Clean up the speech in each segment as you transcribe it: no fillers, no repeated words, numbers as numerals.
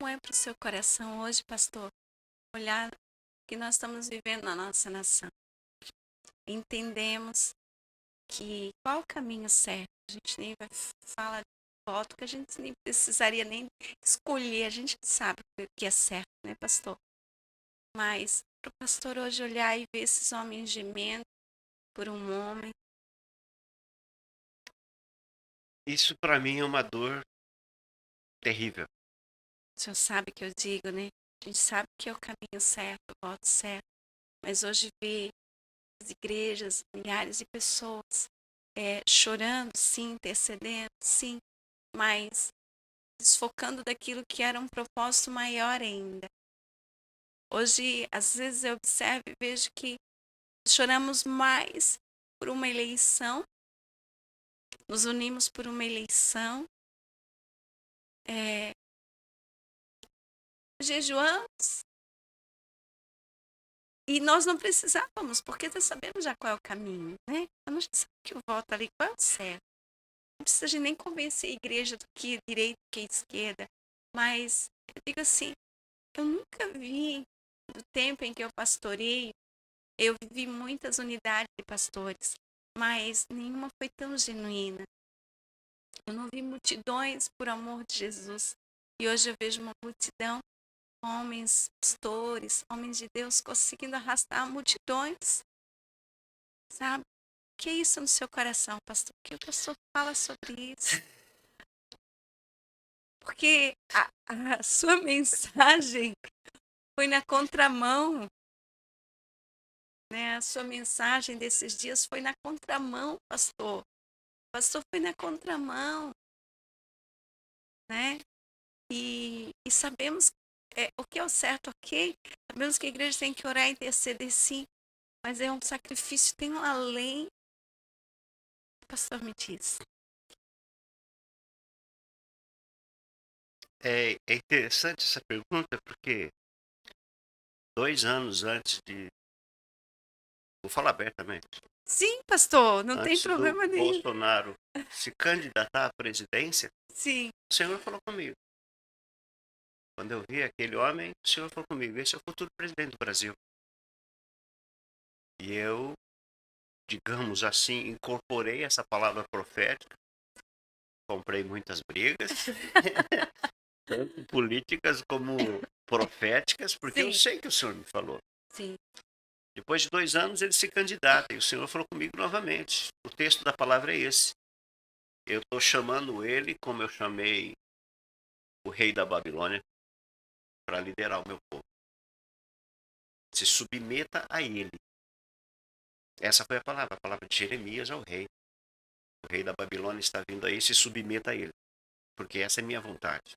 como é para o seu coração hoje, pastor, olhar o que nós estamos vivendo na nossa nação? Entendemos que qual o caminho certo? A gente nem vai falar de voto, que a gente nem precisaria nem escolher, a gente sabe o que é certo, né, pastor? Mas para o pastor hoje olhar e ver esses homens gemendo por um homem, Isso para mim é uma dor terrível. o senhor sabe que eu digo, né? A gente sabe que é o caminho certo, o voto certo, mas hoje ver as igrejas, milhares de pessoas chorando, sim, intercedendo, sim, mas desfocando daquilo que era um propósito maior ainda. Hoje, às vezes eu observo e vejo que choramos mais por uma eleição, nos unimos por uma eleição, é, jejuamos, e nós não precisávamos, porque já sabemos já qual é o caminho, né? Eu não sei que o voto ali, qual é o certo. Não precisa de nem convencer a igreja do que é direita, do que é esquerda, mas eu digo assim, eu nunca vi, no tempo em que eu pastoreio, eu vivi muitas unidades de pastores, mas nenhuma foi tão genuína. Eu não vi multidões por amor de Jesus. E hoje eu vejo uma multidão, homens, pastores, homens de Deus conseguindo arrastar multidões, sabe? O que é isso no seu coração, pastor? O que o pastor fala sobre isso? Porque a sua mensagem foi na contramão, né? A sua mensagem desses dias foi na contramão, pastor. O pastor foi na contramão, né? E sabemos o que é o certo, ok? Sabemos que a igreja tem que orar e interceder, sim, mas é um sacrifício, tem um além. O pastor me diz. É interessante essa pergunta porque 2 anos antes de, vou falar abertamente, Sim, pastor, não tem antes do problema nenhum. Bolsonaro se candidatar à presidência, Sim, o Senhor falou comigo. Quando eu vi aquele homem, o Senhor falou comigo, esse é o futuro presidente do Brasil. E eu, digamos assim, incorporei essa palavra profética, comprei muitas brigas, tanto políticas como proféticas, porque eu sim, sei que o Senhor me falou. sim. Depois de 2 anos ele se candidata e o Senhor falou comigo novamente. O texto da palavra é esse. Eu estou chamando ele como eu chamei o rei da Babilônia para liderar o meu povo. Se submeta a ele. Essa foi a palavra de Jeremias ao rei. O rei da Babilônia está vindo aí, se submeta a ele, porque essa é minha vontade.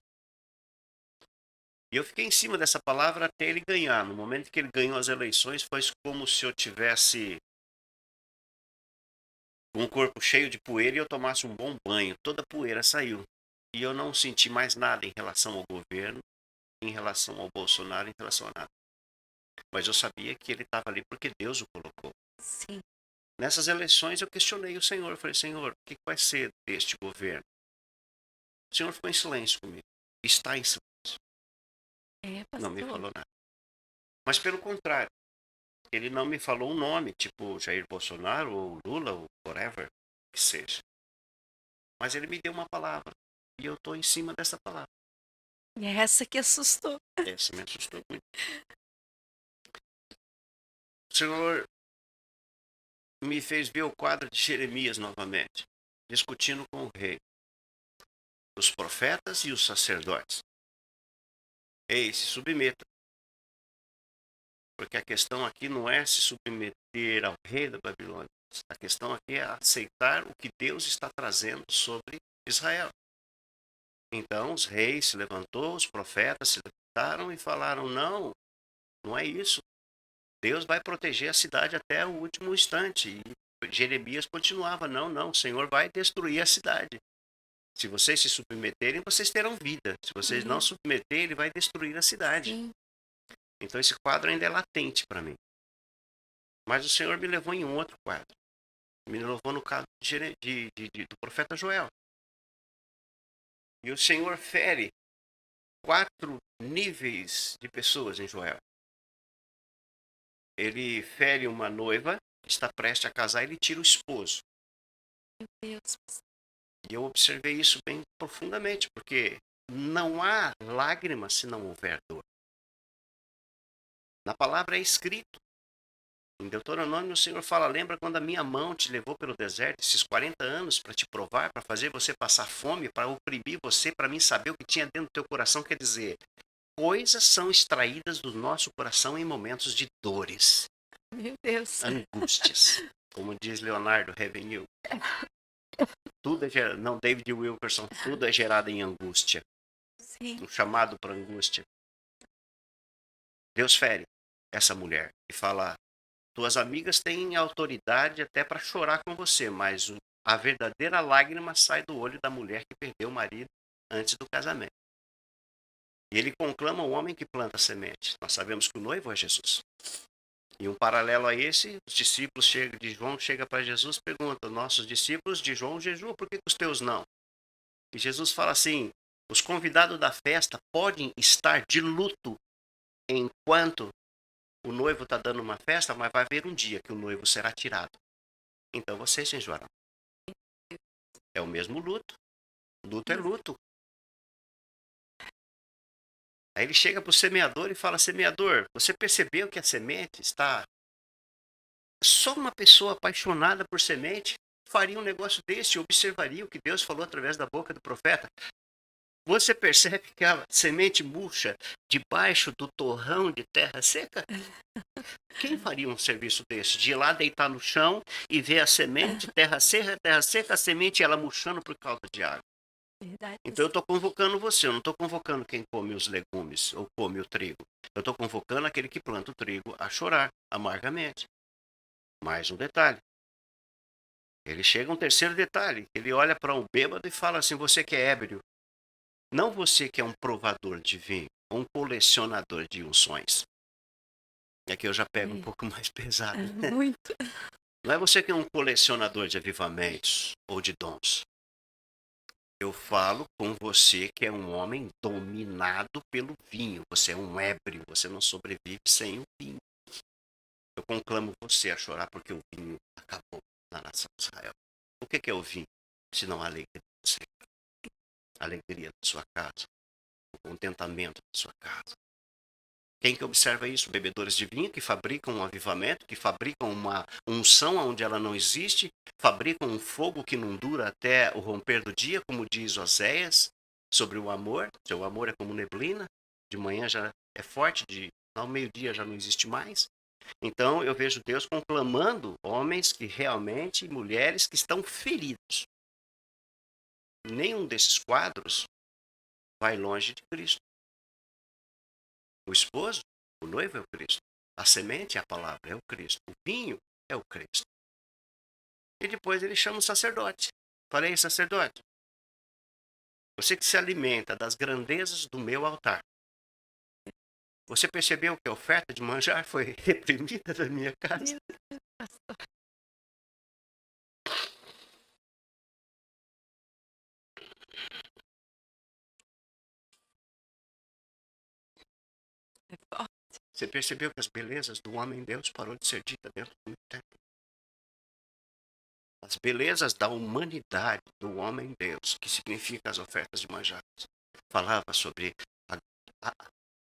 E eu fiquei em cima dessa palavra até ele ganhar. No momento que ele ganhou as eleições, foi como se eu tivesse um corpo cheio de poeira e eu tomasse um bom banho. Toda a poeira saiu. E eu não senti mais nada em relação ao governo, em relação ao Bolsonaro, em relação a nada. Mas eu sabia que ele estava ali porque Deus o colocou. Sim. Nessas eleições eu questionei o Senhor. Eu falei, Senhor, o que vai ser deste governo? O Senhor ficou em silêncio comigo. Está em silêncio. Não me Pastor. falou nada. Mas pelo contrário, ele não me falou um nome, tipo Jair Bolsonaro ou Lula ou whatever que seja. Mas ele me deu uma palavra. E eu estou em cima dessa palavra. E é essa que assustou. Essa me assustou muito. O Senhor me fez ver o quadro de Jeremias novamente, discutindo com o rei, os profetas e os sacerdotes. Ei, se submeta, porque a questão aqui não é se submeter ao rei da Babilônia. A questão aqui é aceitar o que Deus está trazendo sobre Israel. Então os reis se levantou, os profetas se levantaram e falaram, não, não é isso. Deus vai proteger a cidade até o último instante. E Jeremias continuava, não, o Senhor vai destruir a cidade. Se vocês se submeterem, vocês terão vida. Se vocês não submeterem, ele vai destruir a cidade. Sim. Então esse quadro ainda é latente para mim. Mas o Senhor me levou em um outro quadro. Me levou no caso do profeta Joel. E o Senhor fere 4 níveis de pessoas em Joel. Ele fere uma noiva que está prestes a casar, ele tira o esposo. Meu Deus. E eu observei isso bem profundamente, porque não há lágrima se não houver dor. Na palavra é escrito. Em Deuteronômio, o Senhor fala: lembra quando a minha mão te levou pelo deserto, esses 40 anos, para te provar, para fazer você passar fome, para oprimir você, para mim saber o que tinha dentro do teu coração. Quer dizer, coisas são extraídas do nosso coração em momentos de dores, Meu Deus. angústias. Como diz Leonardo Revenue, tudo é gerado, não, David Wilkerson, tudo é gerado em angústia. Sim. Um chamado para angústia. Deus fere essa mulher e fala: tuas amigas têm autoridade até para chorar com você, mas a verdadeira lágrima sai do olho da mulher que perdeu o marido antes do casamento. E ele conclama o homem que planta a semente. Nós sabemos que o noivo é Jesus. E um paralelo a esse, os discípulos de João chegam para Jesus e perguntam: nossos discípulos de João jejuam, por que os teus não? E Jesus fala assim: os convidados da festa podem estar de luto enquanto o noivo está dando uma festa, mas vai haver um dia que o noivo será tirado. Então vocês jejuarão. É o mesmo luto. Luto é luto. Aí ele chega para o semeador e fala: semeador, você percebeu que a semente está... Só uma pessoa apaixonada por semente faria um negócio desse, observaria o que Deus falou através da boca do profeta. Você percebe que a semente murcha debaixo do torrão de terra seca? Quem faria um serviço desse? De ir lá deitar no chão e ver a semente, terra seca, a semente ela murchando por causa de água. Verdade. Então eu estou convocando você, eu não estou convocando quem come os legumes ou come o trigo. Eu estou convocando aquele que planta o trigo a chorar amargamente. Mais um detalhe. Ele chega a um terceiro detalhe. Ele olha para um bêbado e fala assim: você que é ébrio, não você que é um provador de vinho, um colecionador de unções. Aqui eu já pego um pouco mais pesado. Muito. Não é você que é um colecionador de avivamentos ou de dons. Eu falo com você que é um homem dominado pelo vinho. Você é um ébrio, você não sobrevive sem o vinho. Eu conclamo você a chorar porque o vinho acabou na nação de Israel. O que é o vinho? Senão a alegria do Senhor. A alegria da sua casa. O contentamento da sua casa. Quem que observa isso? Bebedores de vinho que fabricam um avivamento, que fabricam uma unção onde ela não existe, fabricam um fogo que não dura até o romper do dia, como diz Oséias, sobre o amor. Seu amor é como neblina, de manhã já é forte, ao meio-dia já não existe mais. Então eu vejo Deus conclamando homens que realmente, mulheres que estão feridos. Nenhum desses quadros vai longe de Cristo. O esposo, o noivo é o Cristo. A semente é a palavra, é o Cristo. O vinho é o Cristo. E depois ele chama o sacerdote. Falei, sacerdote, você que se alimenta das grandezas do meu altar. Você percebeu que a oferta de manjar foi reprimida da minha casa? Você percebeu que as belezas do homem Deus parou de ser dita dentro do templo? As belezas da humanidade do homem Deus, que significa as ofertas de manjar, falava sobre a, a,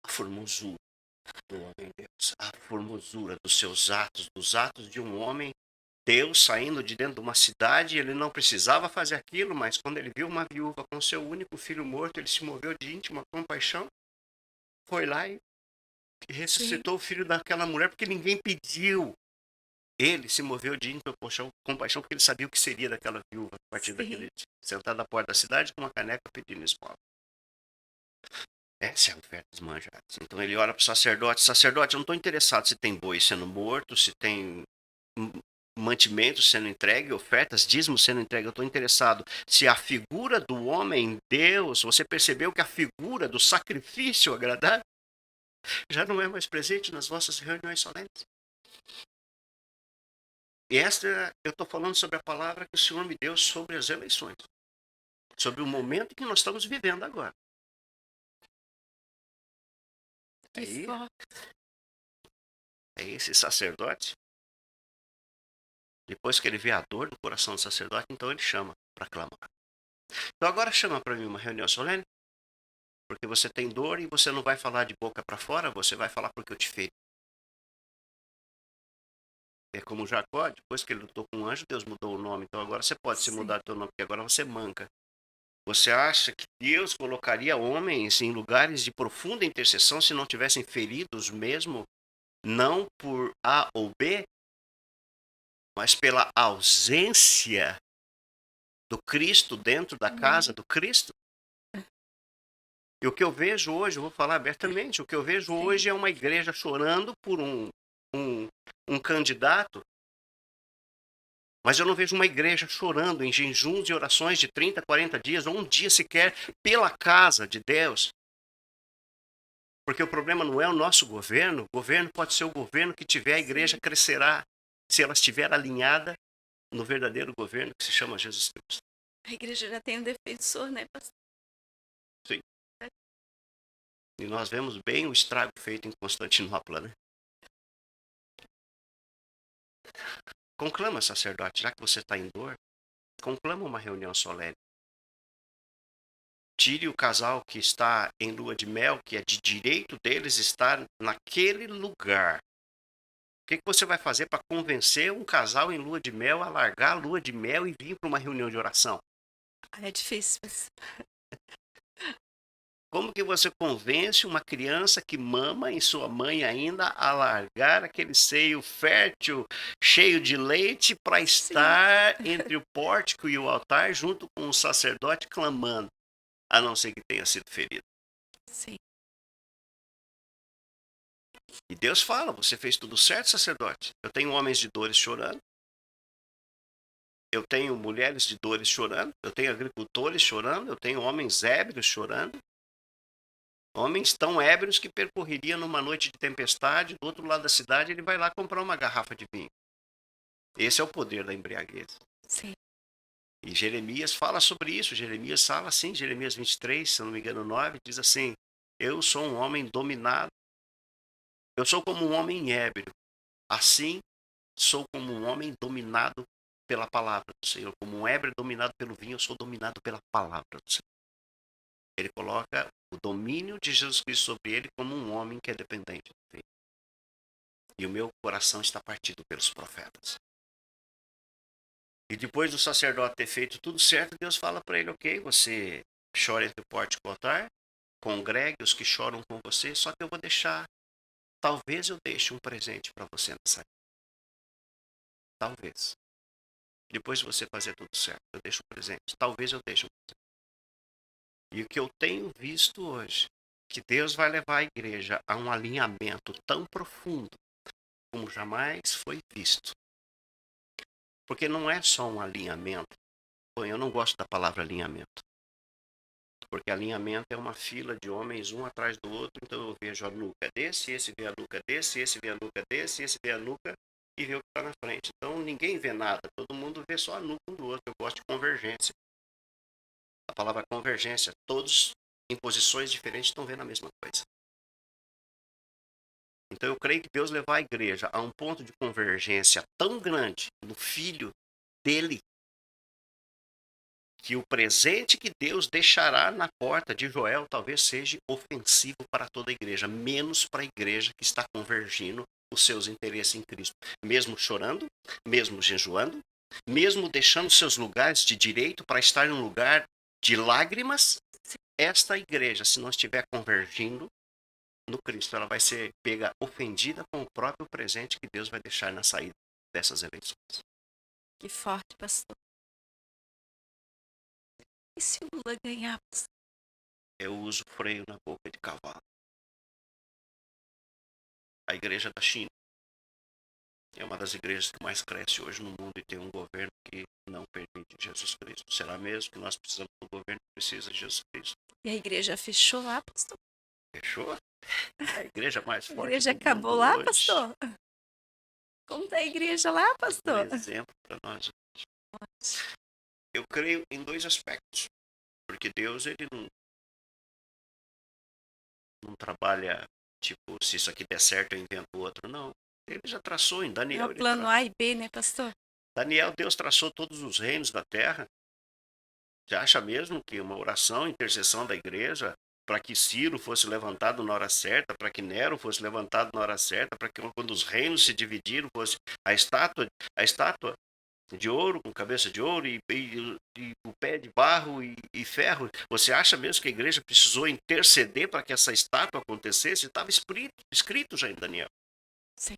a formosura do homem Deus, a formosura dos seus atos, dos atos de um homem Deus saindo de dentro de uma cidade. Ele não precisava fazer aquilo, mas quando ele viu uma viúva com seu único filho morto, ele se moveu de íntima compaixão, foi lá e ressuscitou o filho daquela mulher, porque ninguém pediu. Ele se moveu de íntima compaixão, porque ele sabia o que seria daquela viúva a partir daquele dia. Sentada na porta da cidade com uma caneca pedindo esmola. Essa é a oferta dos manjados. Então ele olha para o sacerdote: sacerdote, eu não estou interessado se tem boi sendo morto, se tem mantimentos sendo entregue, ofertas, dízimos sendo entregue. Eu estou interessado se a figura do homem Deus, você percebeu que a figura do sacrifício agradável já não é mais presente nas vossas reuniões solenes. E eu estou falando sobre a palavra que o Senhor me deu sobre as eleições, sobre o momento que nós estamos vivendo agora. Que Aí, forte. é esse sacerdote, depois que ele vê a dor do coração do sacerdote, então ele chama para clamar. Então agora chama para mim uma reunião solene, porque você tem dor e você não vai falar de boca para fora, você vai falar porque eu te feri. É como Jacó, depois que ele lutou com um anjo, Deus mudou o nome. Então agora você pode se Sim. mudar o teu nome, porque agora você manca. Você acha que Deus colocaria homens em lugares de profunda intercessão se não tivessem feridos mesmo, não por A ou B, mas pela ausência do Cristo dentro da casa do Cristo? E o que eu vejo hoje, eu vou falar abertamente, o que eu vejo Sim. hoje é uma igreja chorando por um, um candidato, mas eu não vejo uma igreja chorando em jejuns e orações de 30, 40 dias, ou um dia sequer, pela casa de Deus. Porque o problema não é o nosso governo pode ser o governo que tiver, a igreja crescerá, se ela estiver alinhada no verdadeiro governo que se chama Jesus Cristo. A igreja já tem um defensor, né, pastor? Sim. E nós vemos bem o estrago feito em Constantinopla, né? Conclama, sacerdote, já que você está em dor, conclama uma reunião solene. Tire o casal que está em lua de mel, que é de direito deles estar naquele lugar. O que você vai fazer para convencer um casal em lua de mel a largar a lua de mel e vir para uma reunião de oração? É difícil, pastor. Como que você convence uma criança que mama em sua mãe ainda a largar aquele seio fértil, cheio de leite, para estar entre o pórtico e o altar, junto com o sacerdote clamando, a não ser que tenha sido ferido? Sim. E Deus fala, você fez tudo certo, sacerdote. Eu tenho homens de dores chorando, eu tenho mulheres de dores chorando, eu tenho agricultores chorando, eu tenho homens ébrios chorando. Homens tão ébrios que percorreria numa noite de tempestade, do outro lado da cidade, ele vai lá comprar uma garrafa de vinho. Esse é o poder da embriaguez. Sim. E Jeremias fala sobre isso. Jeremias fala assim, Jeremias 23, se eu não me engano, 9, diz assim: eu sou um homem dominado. Eu sou como um homem ébrio. Assim, sou como um homem dominado pela palavra do Senhor. Como um ébrio dominado pelo vinho, eu sou dominado pela palavra do Senhor. Ele coloca o domínio de Jesus Cristo sobre ele como um homem que é dependente dele. E o meu coração está partido pelos profetas. E depois do sacerdote ter feito tudo certo, Deus fala para ele, ok, você chora entre o pórtico e o altar, congregue os que choram com você, só que eu vou deixar, talvez eu deixe um presente para você nessa saída. Talvez. Depois de você fazer tudo certo, eu deixo um presente. Talvez eu deixe um presente. E o que eu tenho visto hoje, que Deus vai levar a igreja a um alinhamento tão profundo como jamais foi visto. Porque não é só um alinhamento. Bom, eu não gosto da palavra alinhamento. Porque alinhamento é uma fila de homens um atrás do outro. Então eu vejo a nuca desse, esse vê a nuca desse, esse vê a nuca desse, esse vê a nuca e vê o que está na frente. Então ninguém vê nada. Todo mundo vê só a nuca um do outro. Eu gosto de convergência. A palavra convergência. Todos em posições diferentes estão vendo a mesma coisa. Então eu creio que Deus levar a igreja a um ponto de convergência tão grande no filho dele, que o presente que Deus deixará na porta de Joel talvez seja ofensivo para toda a igreja, menos para a igreja que está convergindo os seus interesses em Cristo. Mesmo chorando, mesmo jejuando, mesmo deixando seus lugares de direito para estar em um lugar de lágrimas, esta igreja, se não estiver convergindo no Cristo, ela vai ser pega ofendida com o próprio presente que Deus vai deixar na saída dessas eleições. Que forte, pastor. E se o Lula ganhar, pastor? Eu uso freio na boca de cavalo. A igreja da China é uma das igrejas que mais cresce hoje no mundo e tem um governo que não permite Jesus Cristo. Será mesmo que nós precisamos de um governo que precisa de Jesus Cristo? E a igreja fechou lá, pastor? Fechou? A igreja mais A forte igreja do acabou mundo lá, hoje. pastor? Como está a igreja lá, Um pastor? exemplo para nós. Eu creio em dois aspectos. Porque Deus ele não trabalha tipo, se isso aqui der certo, eu invento outro. Não. Ele já traçou em É Daniel. o plano A e B, né, pastor? Daniel, Deus traçou todos os reinos da terra. Você acha mesmo que uma oração, intercessão da igreja, para que Ciro fosse levantado na hora certa, para que Nero fosse levantado na hora certa, para que quando os reinos se dividiram, fosse a estátua de ouro, com cabeça de ouro e o pé de barro e ferro. Você acha mesmo que a igreja precisou interceder para que essa estátua acontecesse? Estava escrito já em Daniel. Sim.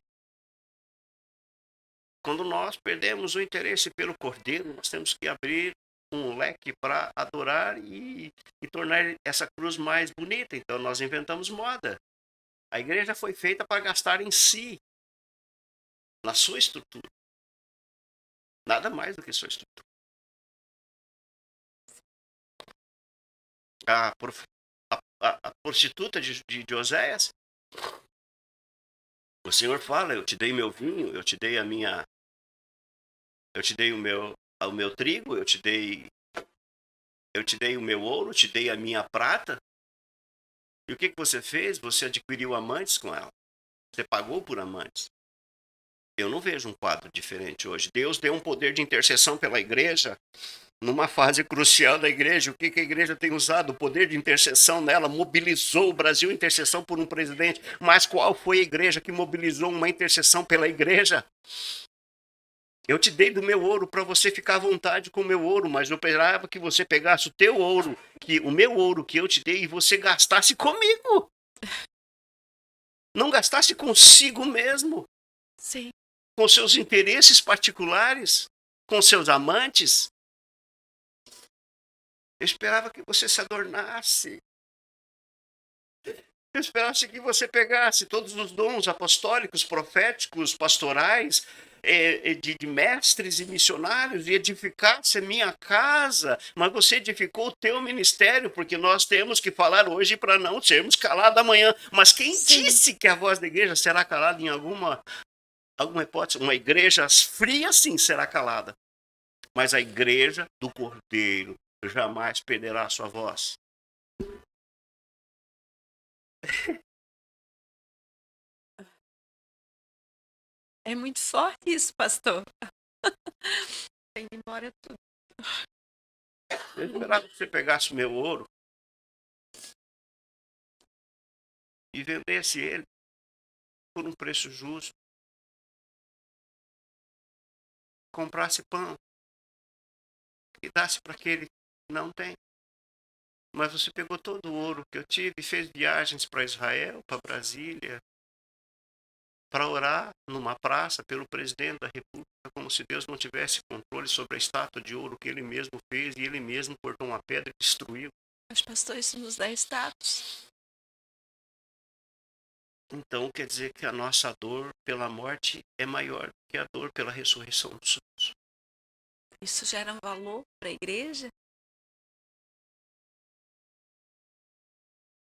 Quando nós perdemos o interesse pelo Cordeiro, nós temos que abrir um leque para adorar e tornar essa cruz mais bonita. Então nós inventamos moda. A igreja foi feita para gastar em si, na sua estrutura. Nada mais do que sua estrutura. A prostituta de Oséias, o Senhor fala, eu te dei meu vinho, eu te dei o meu trigo, eu te dei o meu ouro, te dei a minha prata. E o que você fez? Você adquiriu amantes com ela. Você pagou por amantes. Eu não vejo um quadro diferente hoje. Deus deu um poder de intercessão pela igreja numa fase crucial da igreja. O que a igreja tem usado? O poder de intercessão nela mobilizou o Brasil em intercessão por um presidente. Mas qual foi a igreja que mobilizou uma intercessão pela igreja? Eu te dei do meu ouro para você ficar à vontade com o meu ouro, mas eu esperava que você pegasse o teu ouro, o meu ouro que eu te dei, e você gastasse comigo. Não gastasse consigo mesmo. Sim. Com seus interesses particulares, com seus amantes. Eu esperava que você se adornasse. Eu esperasse que você pegasse todos os dons apostólicos, proféticos, pastorais, de mestres e missionários, e edificasse a minha casa, mas você edificou o teu ministério, porque nós temos que falar hoje para não sermos calados amanhã. Mas quem disse que a voz da igreja será calada em alguma hipótese? Uma igreja fria, sim, será calada. Mas a igreja do Cordeiro jamais perderá a sua voz. É muito forte isso, pastor. Tem embora tudo. Eu esperava que você pegasse o meu ouro e vendesse ele por um preço justo. Comprasse pão e dasse para aquele que não tem. Mas você pegou todo o ouro que eu tive e fez viagens para Israel, para Brasília, para orar numa praça pelo presidente da República, como se Deus não tivesse controle sobre a estátua de ouro que ele mesmo fez, e ele mesmo cortou uma pedra e destruiu. Os pastores nos dão status. Então quer dizer que a nossa dor pela morte é maior do que a dor pela ressurreição dos santos. Isso gera um valor para a igreja?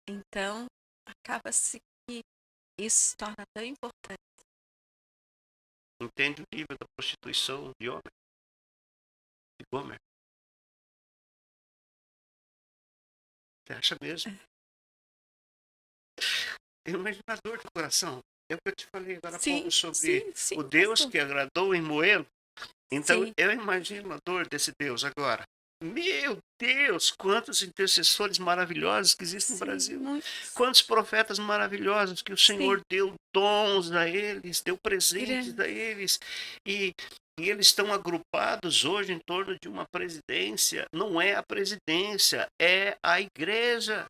Então, acaba-se que isso se torna tão importante. Entende o nível da prostituição de homem? De Gomer? Você acha mesmo? Eu imagino a dor do coração. É o que eu te falei agora há pouco sobre o Deus pastor. que agradou em Moelo. Então, Sim. eu imagino a dor desse Deus agora. Meu Deus, quantos intercessores maravilhosos que existem no Brasil. Muitos. Quantos profetas maravilhosos que o Senhor deu dons a eles, deu presentes a eles. E eles estão agrupados hoje em torno de uma presidência. Não é a presidência, é a igreja.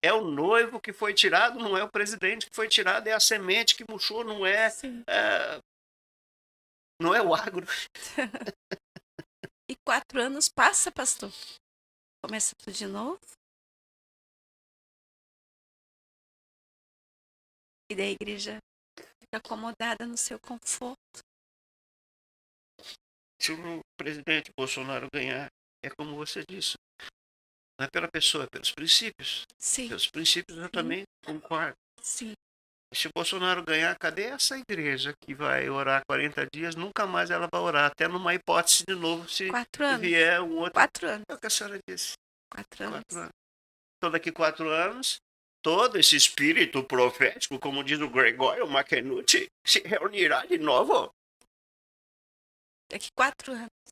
É o noivo que foi tirado, não é o presidente que foi tirado, é a semente que murchou, não é o agro. E 4 anos passa, pastor. Começa tudo de novo. E daí a igreja fica acomodada no seu conforto. Se o presidente Bolsonaro ganhar, é como você disse. Não é pela pessoa, é pelos princípios. Sim. Pelos princípios eu também concordo. Sim. Se o Bolsonaro ganhar, cadê essa igreja que vai orar 40 dias? Nunca mais ela vai orar, até numa hipótese de novo, se 4 anos. vier um outro. 4 anos. É o que a senhora disse. 4 anos. 4 anos. Então, daqui 4 anos, todo esse espírito profético, como diz o Gregório McKennutt, se reunirá de novo? Daqui 4 anos.